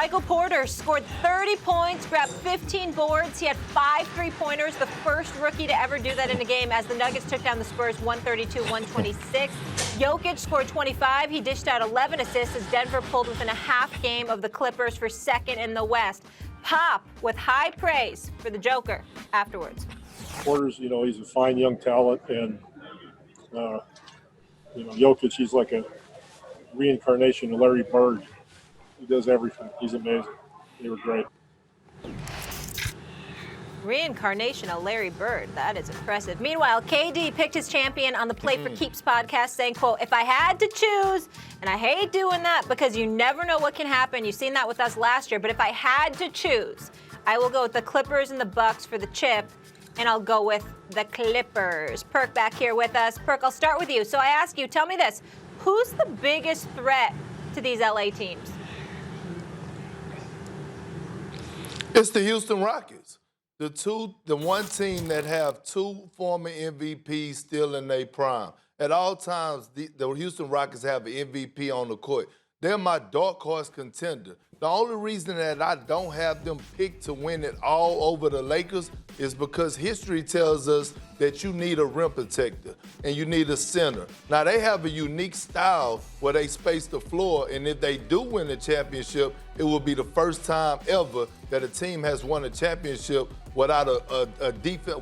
Michael Porter scored 30 points, grabbed 15 boards. He had 5 3-pointers, the first rookie to ever do that in a game as the Nuggets took down the Spurs 132-126. Jokic scored 25. He dished out 11 assists as Denver pulled within a half game of the Clippers for second in the West. Pop with high praise for the Joker afterwards. Porter's, he's a fine young talent, and, Jokic, he's like a reincarnation of Larry Bird. He does everything. He's amazing. They were great. Reincarnation of Larry Bird. That is impressive. Meanwhile, KD picked his champion on the Play for Keeps podcast, saying, quote, if I had to choose, and I hate doing that because you never know what can happen. You've seen that with us last year. But if I had to choose, I will go with the Clippers and the Bucks for the chip, and I'll go with the Clippers. Perk back here with us. Perk, I'll start with you. So I ask you, tell me this. Who's the biggest threat to these LA teams? It's the Houston Rockets. The one team that have 2 former MVPs still in their prime. At all times, the Houston Rockets have an MVP on the court. They're my dark horse contender. The only reason that I don't have them picked to win it all over the Lakers is because history tells us that you need a rim protector and you need a center. Now, they have a unique style where they space the floor, and if they do win the championship, it will be the first time ever that a team has won a championship without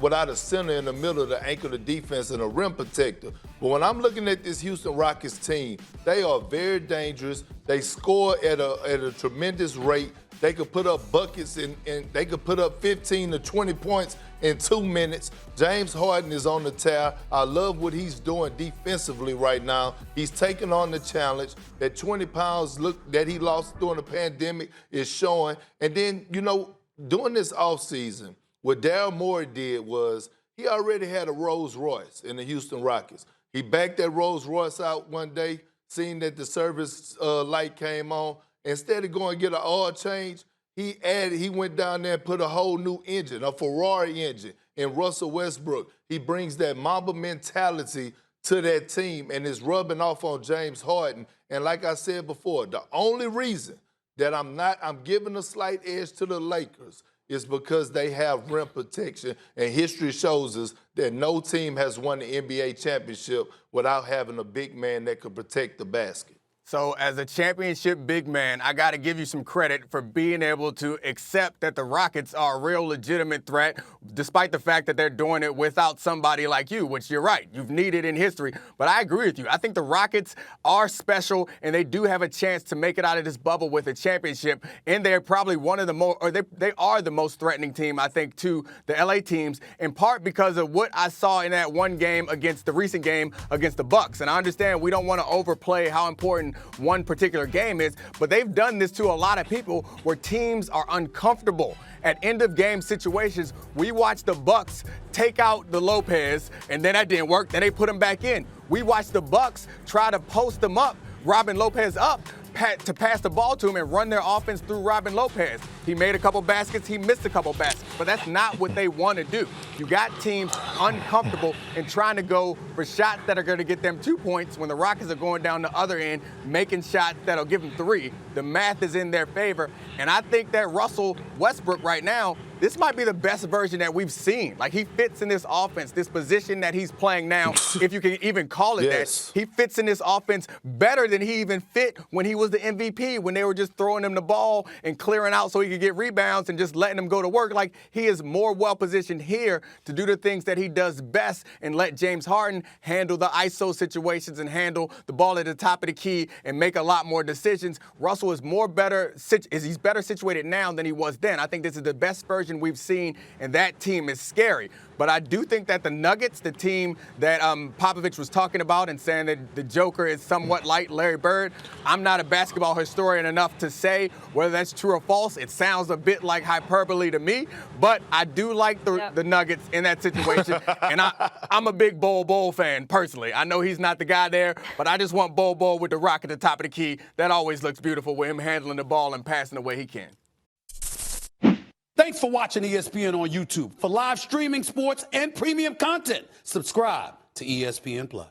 without a center in the middle to anchor the defense and a rim protector. But when I'm looking at this Houston Rockets team, they are very dangerous. They score at a tremendous rate. They could put up buckets and they could put up 15 to 20 points in 2 minutes. James Harden is on the tear. I love what he's doing defensively right now. He's taking on the challenge. That 20 pounds that he lost during the pandemic is showing. And then, during this offseason, what Daryl Morey did was he already had a Rolls Royce in the Houston Rockets. He backed that Rolls Royce out one day, seen that the service light came on. Instead of going to get an oil change, he went down there and put a whole new engine, a Ferrari engine, in Russell Westbrook. He brings that Mamba mentality to that team, and it's rubbing off on James Harden. And like I said before, the only reason that I'm giving a slight edge to the Lakers is because they have rim protection, and history shows us that no team has won the NBA championship without having a big man that could protect the basket. So as a championship big man, I got to give you some credit for being able to accept that the Rockets are a real legitimate threat, despite the fact that they're doing it without somebody like you, which you're right, you've needed in history. But I agree with you. I think the Rockets are special, and they do have a chance to make it out of this bubble with a championship. And they're probably one of the most, or they are the most threatening team, I think, to the LA teams, in part because of what I saw in that one game against the recent game against the Bucks. And I understand we don't want to overplay how important one particular game is, but they've done this to a lot of people where teams are uncomfortable. At end-of-game situations, we watched the Bucks take out the Lopez, and then that didn't work. Then they put him back in. We watched the Bucks try to post them up, Robin Lopez up, to pass the ball to him and run their offense through Robin Lopez. He made a couple baskets, he missed a couple baskets, but that's not what they want to do. You got teams uncomfortable and trying to go for shots that are going to get them 2 points when the Rockets are going down the other end, making shots that'll give them 3. The math is in their favor, and I think that Russell Westbrook right now, this might be the best version that we've seen. Like, he fits in this offense, this position that he's playing now, if you can even call it Yes. that. He fits in this offense better than he even fit when he was the MVP, when they were just throwing him the ball and clearing out so he could get rebounds and just letting him go to work. Like, he is more well-positioned here to do the things that he does best and let James Harden handle the ISO situations and handle the ball at the top of the key and make a lot more decisions. Russell is he's better situated now than he was then. I think this is the best version we've seen, and that team is scary. But I do think that the Nuggets, the team that Popovich was talking about and saying that the Joker is somewhat like Larry Bird, I'm not a basketball historian enough to say whether that's true or false. It sounds a bit like hyperbole to me, but I do like the Nuggets in that situation. And I'm a big Bol fan, personally. I know he's not the guy there, but I just want Bol with the rock at the top of the key. That always looks beautiful with him handling the ball and passing the way he can. Thanks for watching ESPN on YouTube. For live streaming sports and premium content, subscribe to ESPN+.